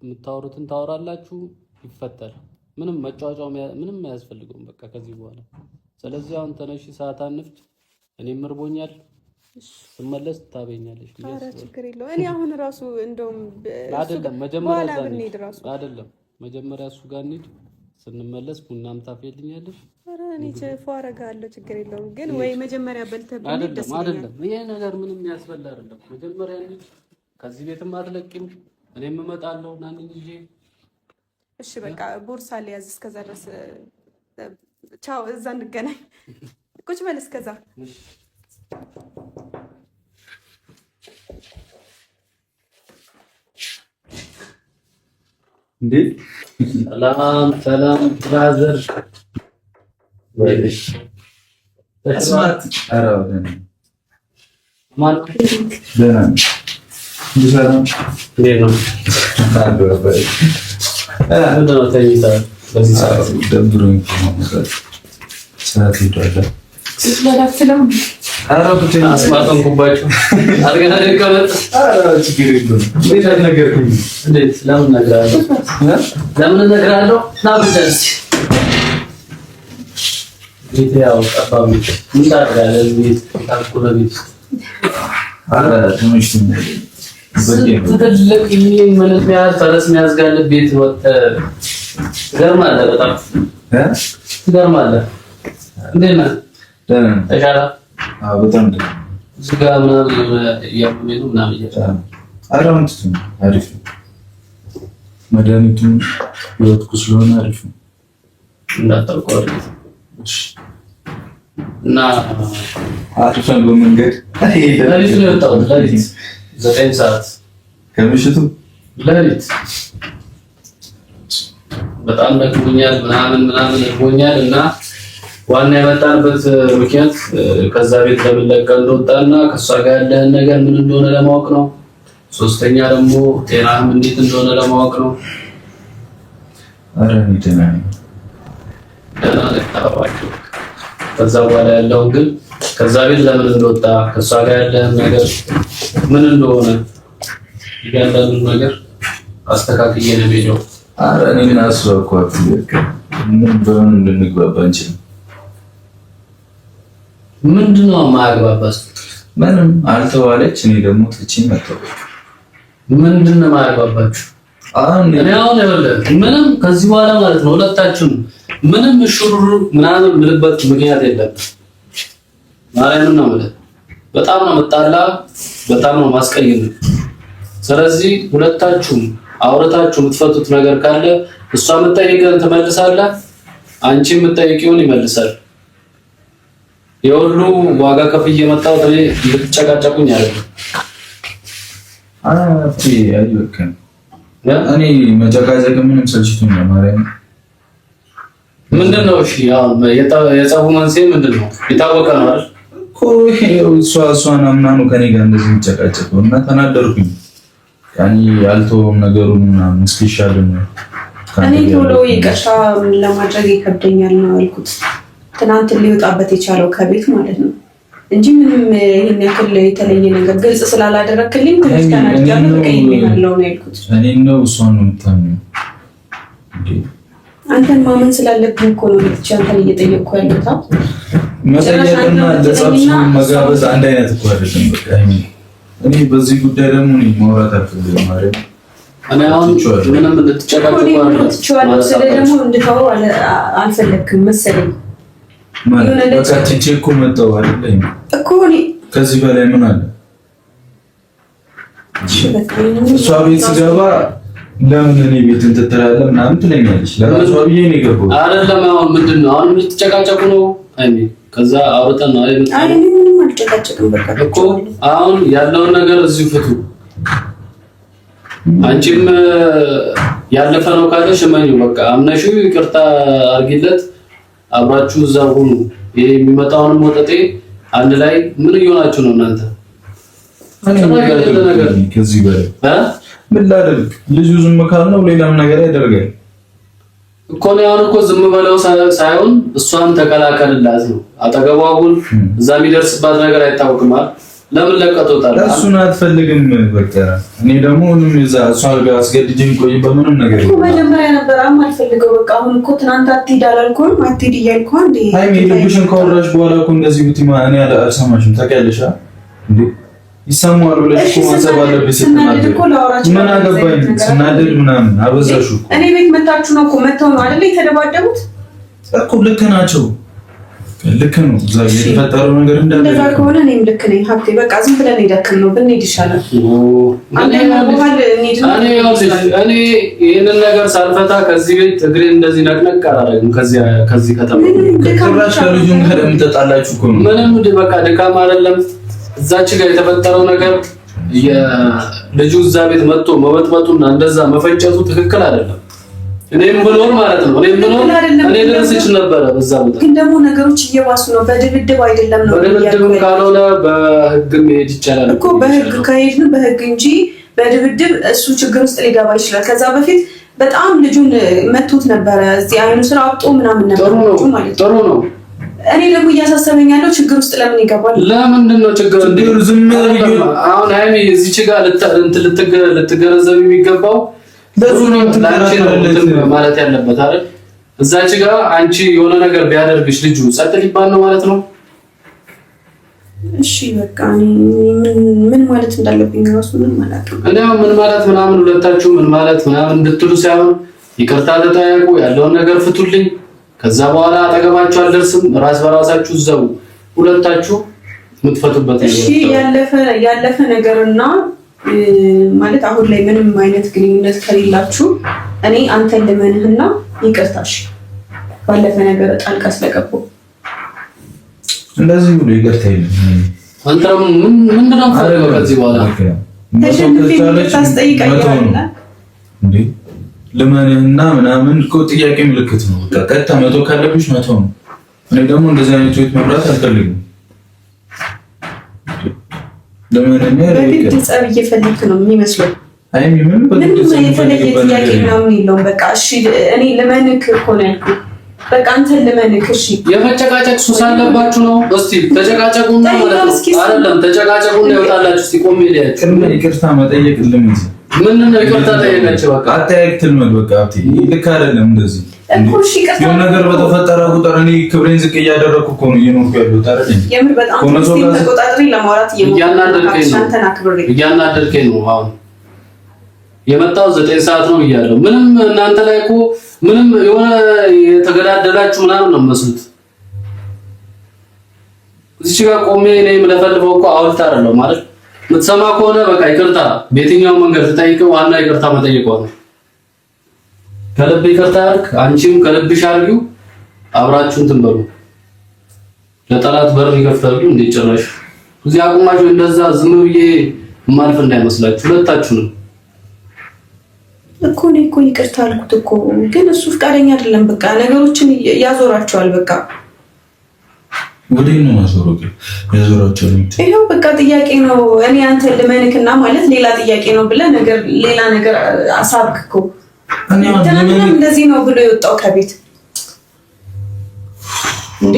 የምታወሩትን ታወራላችሁ ይፈታል ምንም መጫወጫው ምንም አያስፈልገውም በቃ ከዚህ በኋላ ስለዚህ አሁን ተነሺ ሰዓት አንፍጭ እኔም እርቦኛል ስመለስ ታበኛለሽ ኧረ ችግር የለውም እኔ አሁን ራሱ እንደውም አይደለም መጀመሪያ እሱ ጋር እንሂድ ስንመለስ ቡናም ታፈልኛለሽ ኧረ እኔ ፏረጋለሁ ችግር የለውም ግን ወይ መጀመሪያ በልተህ ብንሄድ ደስ ይለኛል አይደለም ይሄ ነገር ምንም ያስበላ አይደለም መጀመሪያ እንሂድ ከዚህ ቤትም አትለቂም እኔም እመጣለሁ እና እንጂ እሺ በቃ ቦርሳ ሊያዝ እስከዛ ድረስ ቻው እዛ እንገናኝ ቁጭ በል እስከዛ እንዴ ሰላም ብራዘር ወይስ አስማት አራውደን ማን ደህና ይሰራም ነው ታደረበይ ምንድነው ተይታ በዚህ ሰዓት ደብሮኝ ነው ሰዓት ይደረጋል ስለላፍለው አራውደን አስማተን ኩባቸው አርገና ደቀመጥ ችግር የለውም እንዴት አልነገርኩኝ እንዴት ለምን ነግራለሁ ና ብቻስ ቤት ያው ጠባብ ምን ታደርጋለህ ቤት ታኩለ ቤት አረ ትንሽ ትልቅ ይሄን ማለት ያዝ ፈረስ የሚያዝጋል ቤት ወጥ ገርማለህ በጣም ገርማለህ እንዴት ነህ ደህና ተሻለ በጣም ደህና ዝጋ ምናምን ያምሜኑ ምናምን ይችላል አራውንት አሪፍ መድኃኒቱን ይወጥኩ ስለሆነ አሪፍ ነው እንዳታውቀው እና አጥፋን በመንገድ ለሊት ነው የወጣው ለሊት 9 ሰዓት ከምሽቱ ለሊት በጣም ደክሞኛል ምናምን እርቦኛል እና ዋና የመጣንበት ምክንያት ከዛ ቤት ለምንለቀቅ እንደወጣና ከሷ ጋር ያለህን ነገር ምን እንደሆነ ለማወቅ ነው ሶስተኛ ደግሞ ጤናህም እንዴት እንደሆነ ለማወቅ ነው አረ እንዴት ነህ ደህና ነህ ታባችሁ ከዛ በኋላ ያለው ግን ከዛ ቤት ለምን እንደወጣ ከሷ ጋር ያለ ነገር ምን እንደሆነ ያለውን ነገር አስተካክዬ ነው የምሄደው። ኧረ እኔ ምን አስበኳት ምን በምን እንድንግባባ እንችል? ምንድነው ማግባባስ? ምንም አልተዋለች። እኔ ደግሞ ትቼ መጣሁ። ምንድነው ማግባባችሁ? እኔ አሁን ይኸውልህ ምንም ከዚህ በኋላ ማለት ነው ሁለታችሁም ምንም ሹሩሩ ምናምን ምልበት ምክንያት የለም። ማርያምን ነው ማለት በጣም ነው መጣላ፣ በጣም ነው ማስቀየም። ስለዚህ ሁለታችሁም አውረታችሁ የምትፈቱት ነገር ካለ እሷ የምትጠይቀን ትመልሳለህ፣ አንቺ የምትጠይቂውን ይመልሳል። የሁሉ ዋጋ ከፍዬ መጣሁ እኔ ልትጨቃጨቁኝ አይደለም። አይበቃም። እኔ መጨቃጨቅ ምንም ሰልችቶኛል። ማርያም ምንድነው? እሺ አሁን የጸቡ መንስኤ ምንድነው? የታወቀ ነው አይደል እኮ እሷን አምና ነው ከኔ ጋር እንደዚህ የሚጨቃጨቀው እና ተናደርኩኝ። ያኔ ያልተወም ነገሩን ምናምን ስፔሻል ነው። እኔ ቶሎ ይቅርታ ለማድረግ ይከብደኛል ነው ያልኩት። ትናንት ሊወጣበት የቻለው ከቤት ማለት ነው እንጂ ምንም ይሄን ያክል የተለየ ነገር ግልጽ ስላላደረክልኝ ትንሽ ተናድጃለሁ። በቀይኛለሁ ነው ያልኩት። እኔ ነው እሷን ነው የምታምነው እንዴ? አንተን ማመን ስላለብኝ እኮ ነው ልጅ አንተን እየጠየቅኩ ያለሁት። መጠየቅና ለጸብሱ መጋበዝ አንድ አይነት እኮ አይደለም። በቃ እኔ በዚህ ጉዳይ ደግሞ እኔ ማውራት አልፈልግም ማለት ነው። እኔ አሁን ምንም እንድትጨቃጨቁ አይደለም ስለ ደግሞ እንድታወሩ አልፈለግም መሰለኝ። ማለት በቃ ትቼ እኮ መጣሁ አይደለም እኮ እኔ ከዚህ በላይ ምን አለ? እሷ ቤት ስገባ ለምን እኔ ቤት እንትተራለ ምናምን ትለኛለች። ለራሷ ብዬ ነው የገባሁት አይደለም። አሁን ምንድነው አሁን ልትጨቃጨቁ ነው? አይ ከዛ አውርተን ነው አይደል? አይ ምንም አልጨቃጨቅም። በቃ እኮ አሁን ያለውን ነገር እዚሁ ፍቱ። አንቺም ያለፈ ነው ካለሽ እመኚው በቃ አምነሽው ይቅርታ አርጊለት። አብራችሁ እዛው ሁኑ። ይሄ የሚመጣውን ወጠጤ አንድ ላይ ምን እየሆናችሁ ነው እናንተ? ከዚህ በላይ ምን ላድርግ? ልጁ ዝም ካልነው ሌላም ነገር ያደርጋል እኮ ነው። አሁን እኮ ዝም በለው ሳይሆን እሷን ተከላከልላት ነው። አጠገቧ ሁን። እዛ የሚደርስባት ነገር አይታወቅም አይደል? ለምን ለቀጦታል? እሱን አትፈልግም በቃ። እኔ ደግሞ ምንም እዛ እሷ ጋር አስገድጄኝ ቆይ በምንም ነገር እኮ መጀመሪያ ነበር አልፈልገው በቃ። አሁን እኮ ትናንት አትሄድ አላልኩም? አትሄድ እያልኩ እንዴ? አይ ልብሽን ካወራሽ በኋላ እኮ እንደዚህ ብትማ እኔ አልሰማሽም። ታውቂያለሽ እንዴ? ይሰማዋል ብለሽ እኮ ማሰብ አለብሽ። ስትናደድ ምን አገባኝ? ስናደድ ምናምን አበዛሽው እኮ። እኔ ቤት መታችሁ ነው እኮ መተው ነው አይደል የተደባደቡት እኮ። ልክ ናቸው። ልክ ነው። እዛ የተፈጠረው ነገር እንዳለ እንደዛ ከሆነ እኔም ልክ ነኝ። ሀብቴ በቃ ዝም ብለን ሄደክም ነው ብንሄድ ይሻላል። እኔ ይሄንን ነገር ሳልፈታ ከዚህ ቤት እግሬን እንደዚህ ነቅነቅ አላደርግም። ከዚህ ከተማ ጭራሽ ከልጁም ጋር የምትጣላችሁ እኮ ነው። ምንም በቃ ድካም አይደለም። እዛች ጋር የተፈጠረው ነገር የልጁ እዛ ቤት መጥቶ መበጥበጡና እንደዛ መፈጨቱ ትክክል አይደለም። እኔም ብኖር ማለት ነው እኔ ደረስች ነበረ በዛ ቦታ። ግን ደግሞ ነገሮች እየባሱ ነው። በድብድብ አይደለም ነው። በድብድብ ካልሆነ በህግ መሄድ ይቻላል እኮ። በህግ ከሄድን በህግ እንጂ በድብድብ እሱ ችግር ውስጥ ሊገባ ይችላል። ከዛ በፊት በጣም ልጁን መቶት ነበረ። እዚህ አይኑ ስራ አብጦ ምናምን ነበር ማለት ጥሩ ነው። እኔ ደግሞ እያሳሰበኝ ያለው ችግር ውስጥ ለምን ይገባል? ለምንድን ነው ችግር ዝም አሁን ሃይሚ እዚች ጋር ልትገነዘብ የሚገባው ብዙ ነው ማለት ያለበት አይደል? እዛች ጋር አንቺ የሆነ ነገር ቢያደርግሽ ልጁ ጸጥ ሊባል ነው ማለት ነው። እሺ በቃ ምን ማለት እንዳለብኝ ራሱ ምን ማለት ነው? እንደው ምን ማለት ምናምን ሁለታችሁ ምን ማለት ምናምን እንድትሉ ሳይሆን ይቅርታ ተጠያየቁ፣ ያለውን ነገር ፍቱልኝ። ከዛ በኋላ አጠገባችሁ አልደርስም። ራስ በራሳችሁ እዛው ሁለታችሁ የምትፈቱበት ነገር። እሺ ያለፈ ነገርና ማለት አሁን ላይ ምንም አይነት ግንኙነት ከሌላችሁ እኔ አንተን ልመንህና ይቅርታሽ ባለፈ ነገር ጣልቃ ስለገባሁ እንደዚህ ብሎ ይቅርታ የለም። አንተ ምንድን ነው ታደርገው? ከዚህ በኋላ ታስጠይቀኛለህ እንዴ? ልመንህና ምናምን እኮ ጥያቄ ምልክት ነው። ቀጥታ መቶ ካለብሽ መቶ ነው። እኔ ደግሞ እንደዚህ አይነት ህይወት መምራት አልፈልግም። ለምንድነው በግድ ጸብ እየፈለክ ነው የሚመስለው? አይ ምንም የተለየ ጥያቄ ምናምን የለውም። በቃ እሺ እኔ ልመንክ እኮ ነው ያልኩት። በቃ አንተ ልመንክ። እሺ የመጨቃጨቅ ሱስ አለባችሁ ነው? እስቲ ተጨቃጨቁና ማለት ነው አይደለም? ተጨቃጨቁና ይወጣላችሁ። እስቲ ቆሜ ሊያችሁ ይቅርታ መጠየቅ ልምዝ ምን ነው ይቅርታ ጠየቃችሁ። በቃ አጠያየቅ ትልመድ። በቃ አብቴ ልክ አይደለም እንደዚህ እኮ። እሺ ይቅርታ የሆነ ነገር በተፈጠረ ቁጥር እኔ ክብሬን ዝቅ እያደረኩ እኮ ነው እየኖርኩ ያለሁት አይደል? የምር በጣም ተቆጣጣሪ ለማውራት እያናደርከኝ ነው። አሁን የመጣው 9 ሰዓት ነው እያለሁ ምንም እናንተ ላይ እኮ ምንም የሆነ የተገዳደላችሁ ምናምን ነው መስሉት። እዚህ ጋር ቆሜ እኔ የምለፈልፈው እኮ አውልታ አይደለም ማለት የምትሰማ ከሆነ በቃ ይቅርታ በየትኛው መንገድ ተጠይቀው ዋና ይቅርታ መጠየቀው ነው። ከልብ ይቅርታ አድርግ፣ አንቺም ከልብሽ አድርጊው። አብራችሁን ትንበሉ። ለጠላት በር ይከፍታሉ እንዴ ጭራሽ እዚህ አቁማችሁ እንደዛ ዝም ብዬ ማልፍ እንዳይመስላችሁ ሁለታችሁንም እኮ ነው እኮ ይቅርታ አልኩት እኮ ግን እሱ ፍቃደኛ አይደለም። በቃ ነገሮችን ያዞራቸዋል። በቃ ወዴት ነው ማዞሮክ? ያዞራቸዋል። ይሄው በቃ ጥያቄ ነው። እኔ አንተ ልመንክና ማለት ሌላ ጥያቄ ነው ብለህ ነገር ሌላ ነገር አሳብክ እኮ እኔ እንደዚህ ነው ብሎ የወጣው ከቤት እንዴ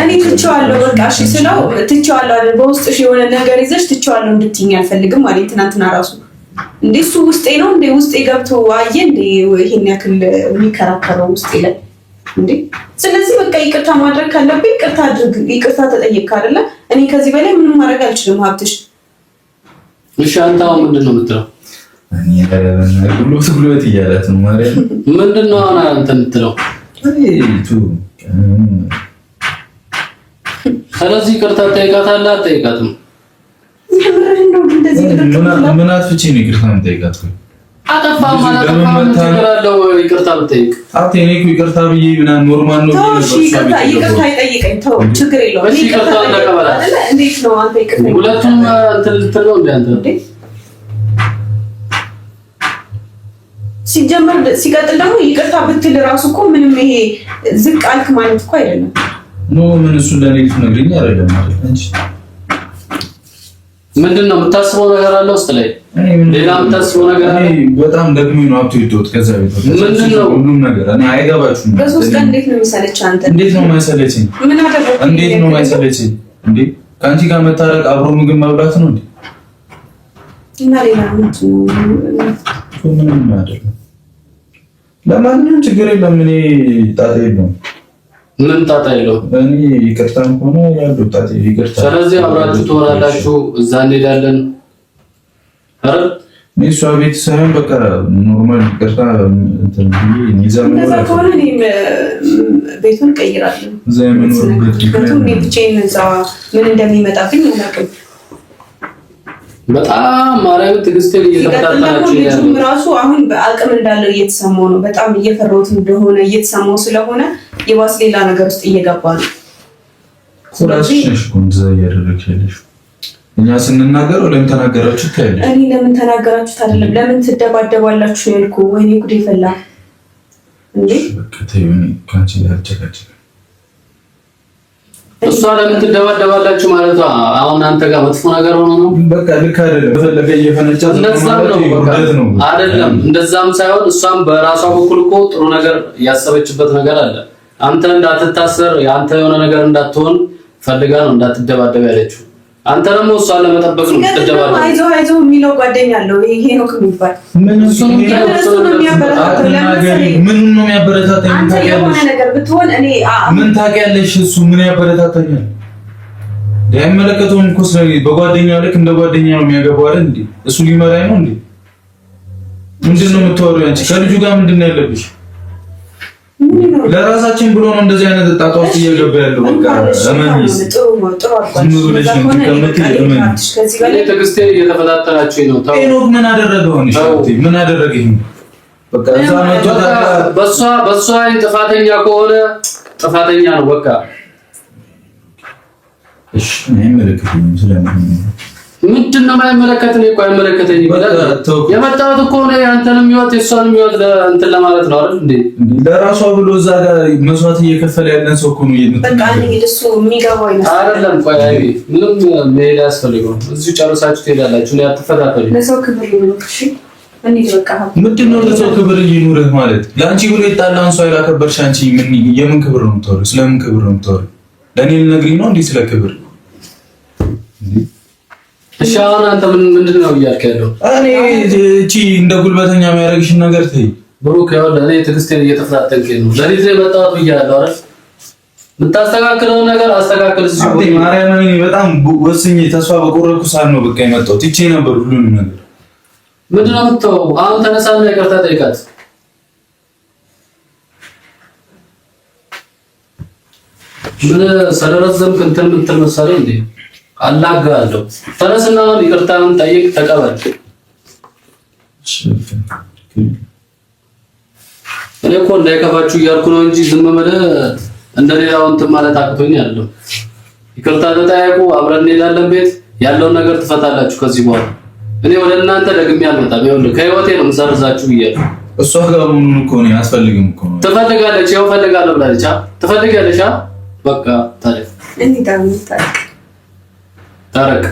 እኔ ትቼዋለሁ። በቃ እሺ ስለው ትቼዋለሁ አይደል? በውስጥሽ የሆነ ነገር ይዘሽ ትቼዋለሁ እንድትይኝ አልፈልግም ማለት ትናንትና ራሱ እንዴ እሱ ውስጤ ነው እንዴ ውስጤ ገብቶ አየ እንዴ ይሄን ያክል የሚከራከረው ውስጤ ላይ እንዴ። ስለዚህ በቃ ይቅርታ ማድረግ ካለብኝ ይቅርታ አድርግ። ይቅርታ ተጠየቅክ አይደለ? እኔ ከዚህ በላይ ምንም ማድረግ አልችልም። ሀብትሽ እሺ አንተ አሁን ምንድን ነው የምትለው? እኔ ጉልበት እያላት ነው ማለት ምንድን ነው አሁን አንተ የምትለው? ስለዚህ ይቅርታ ጠይቃታለህ አትጠይቃትም? ምን አትፍቺ ነው ይቅርታ የምጠይቃት? አጠፋ ማለት ነው ይቅርታ ብጠይቅ አቴ እኔ ይቅርታ ብዬ ምናምን ኖርማል ነው። እሺ ይቅርታ ይጠይቀኝ። ተው ችግር የለውም። እሺ ይቅርታ እንደቀበላ እንዴት ነው አንተ ይቅርታ ሁለቱም እንትን ልትለው እንደ አንተ ሲጀመር ሲቀጥል ደግሞ ይቅርታ ብትል ራሱ እኮ ምንም ይሄ ዝቅ አልክ ማለት እኮ አይደለም። ኖ ምን እሱ ለኔ ትነግሪኝ አይደለም ማለት እንጂ ምንድነው የምታስበው ነገር አለ ውስጥ ላይ ሌላ የምታስበው ነገር አለ? በጣም ደግሞ ነው አብቶ ይተውት ከዛ ቤት ምንድነው ሁሉም ነገር እኔ አይገባችሁም። በሶስት ቀን እንዴት ነው የሚሰለች አንተ? እንዴት ነው የማይሰለችኝ? ምን አደረኩ? እንዴት ነው የማይሰለችኝ? እንዴ ከአንቺ ጋር መታረቅ አብሮ ምግብ መብላት ነው እንዴ? እና ሌላ ምንም አይደለም። ለማንኛውም ችግር የለም። እኔ ጣጣ የለውም። ምን ጣጣ የለውም? እኔ ይቅርታም ሆነ ያለው ጣጣ ይቅርታ። ስለዚህ አብራችሁ ትሆናላችሁ፣ እዛ እንሄዳለን አይደል? እሷ ቤት ሳይሆን በቃ ኖርማል ይቅርታ እንትን ይዛም ነው። እንደዛ ከሆነ እኔ ቤቱን ቀይራለሁ። ዘመን ወርበት ከቱም ብቻዬን እዛ ምን እንደሚመጣብኝ አላውቅም። በጣም ማርያም ትዕግስትን እየተፈታተናችሁ ያለው ራሱ አሁን በአቅም እንዳለው እየተሰማው ነው። በጣም እየፈራሁት እንደሆነ እየተሰማው ስለሆነ የባስ ሌላ ነገር ውስጥ እየገባ ነው። ስለዚህ እንደዛ እያደረግሽ ያለሽ እኛ ስንናገር ለምን ተናገራችሁ ታያለሽ? እኔ ለምን ተናገራችሁት አይደለም ለምን ትደባደባላችሁ ያልኩ። ወይኔ ጉዴ ፈላ እንዴ! በቃ ተይውኝ ካንቺ ጋር ጨቃጨቅ እሷ ለምን ትደባደባላችሁ ማለት አሁን አንተ ጋር መጥፎ ነገር ሆኖ ነው? በቃ ልክ አይደለም። በፈለገ እየፈነጫ ነው አይደለም። እንደዛም ሳይሆን እሷም በራሷ በኩል እኮ ጥሩ ነገር ያሰበችበት ነገር አለ። አንተ እንዳትታሰር ያንተ የሆነ ነገር እንዳትሆን ፈልጋ ነው እንዳትደባደብ ያለችው። አንተ ደግሞ እሷን ለመጠበቅ ነው ትደባደብ። አይዞህ የሚለው ጓደኛ አለው ይሄ ነው ከሚባል ምን ነው የሚያበረታታኝ? አንተ የሆነ ነገር ብትሆን እኔ ምን ታውቂያለሽ? እሱ ምን ያበረታታኛል? አይመለከተውም እኮ ስለዚህ በጓደኛው ልክ እንደ ጓደኛ ነው የሚያገባው አይደል እንዴ? እሱ ሊመራኝ ነው እንዴ? ምንድነው የምታወሪው አንቺ? ከልጁ ጋር ምንድነው ያለብሽ? ለራሳችን ብሎ ነው እንደዚህ አይነት ጣጣ ውስጥ እየገባ ያለው። በቃ እመንስ ትዕግስቴን እየተፈታተናችሁ ነው። ሄኖክ ምን አደረገው? ምን አደረገኝ? በቃ እዛ በሷ አይን ጥፋተኛ ከሆነ ጥፋተኛ ነው። በቃ እሺ አይመለከተኝም። ስለምን ምንድነው የማይመለከተኝ? እኮ አይመለከተኝም ይላል። የመጣሁት እኮ ነው አንተንም ህይወት የሷንም ህይወት እንትን ለማለት ነው አይደል እንዴ? ለራሷ ብሎ እዛ ጋር መስዋዕት እየከፈለ ያለን ሰው እኮ ነው በቃ እሱ የሚገባው አይደለም። ቆይ አይ ምንም መሄድ አያስፈልገውም። እዚሁ ጨርሳችሁ ትሄዳላችሁ። ነው አትፈታተሉ። ለሰው ክብር ይኖር። እሺ ምንድነው ለሰው ክብር ይኑርህ ማለት? ለአንቺ ብሎ የጣላን ሰው ያላከበርሽ አንቺ የምን ክብር ነው የምታወሪው? ስለምን ክብር ነው የምታወሪው? ለእኔ ልነግሪኝ ነው እንዴ ስለ ክብር? እሺ አሁን አንተ ምንድነው እያልክ ያለው? እኔ እቺ እንደ ጉልበተኛ የሚያደርግሽን ነገር ተይ ብሩክ። ያው ለኔ ትዕግስቴን እየተፈታተንከኝ ነው። ለኔ የመጣሁት ብያለሁ አይደል? የምታስተካክለውን ነገር አስተካክል። እዚህ ወይ ማርያም፣ እኔ በጣም ወስኜ ተስፋ በቆረጥኩ ሰዓት ነው በቃ የመጣሁት። ትቼ ነበር ሁሉንም ነገር። ምንድነው የምትተወው? አሁን ተነሳና ይቅርታ ጠይቃት። ምን ሰለረዘምክ እንትን የምትል መሰለኝ እንዴ? አላጋለሁ። ተነስና አሁን ይቅርታን ጠይቅ፣ ተቀበል። እኔ እኮ እንዳይከፋችሁ እያልኩ ነው እንጂ ዝም ብለህ እንደሌላው እንትን ማለት አቅቶኝ አይደለም። ይቅርታ ተጠያየቁ፣ አብረን እንሄዳለን ቤት፣ ያለውን ነገር ትፈታላችሁ ከዚህ በኋላ። እኔ ወደ እናንተ ደግሜ አልመጣም። ይኸውልህ ከህይወቴ ነው የምሰርዛችሁ ብያለሁ። እሷ ጋር ምኑን እኮ ነው አያስፈልግም እኮ ነው። ትፈልጋለች፣ ይኸው እፈልጋለሁ ብላለች። ትፈልጋለች። በቃ ታዲያ ታረቅ።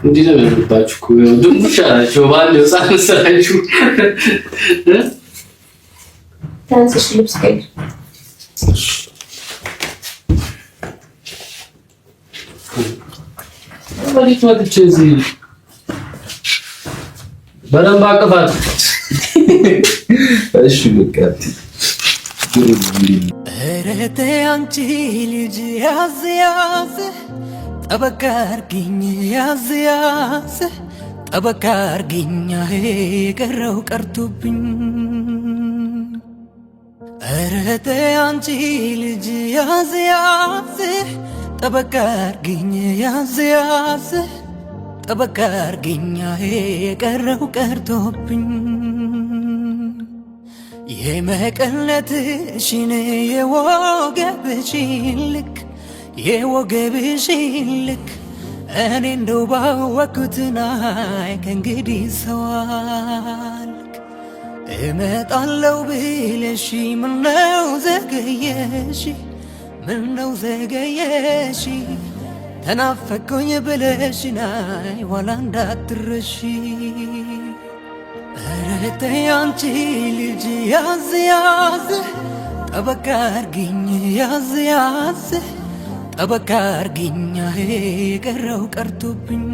እንዲህ ነው የሚባችሁ እኮ ድንቡሽ አላችሁ ባል ህፃን መሰላችሁ። ታንስሽ ልብስ ቀይር። ወዲት ወጥቼ እዚህ በደንብ አቅፋት። እሺ በቃ ኧረ ተይ አንቺ ልጅ ያዝ ያዝ ጠበቃ አርጊኝ፣ ያዝ ያዝ ጠበቃ አርጊኝ፣ የቀረው ቀርቶብኝ። ኧረ ተይ አንቺ ልጅ ያዝ ያዝ ጠበቃ አርጊኝ፣ ያዝ ያዝ ጠበቃ አርጊኝ፣ የቀረው ቀርቶብኝ። የመቀነትሽን የወገብሽን ልክ የወገብሽን ልክ እኔ እንደው ባወኩትና ከእንግዲህ ሰው አልክ። እመጣለሁ ብለሽ ምነው ዘገየሽ፣ ምነው ዘገየሽ፣ ተናፈኩኝ ብለሽ ናይ ኋላ እንዳትረሺ። ኧረ ተይ አንቺ ልጅ ያዝ ያዝ ጠበቃ አርጊኝ፣ ያዝ ያዝ ጠበቃ አርጊኝ፣ የቀረው ቀርቶብኝ።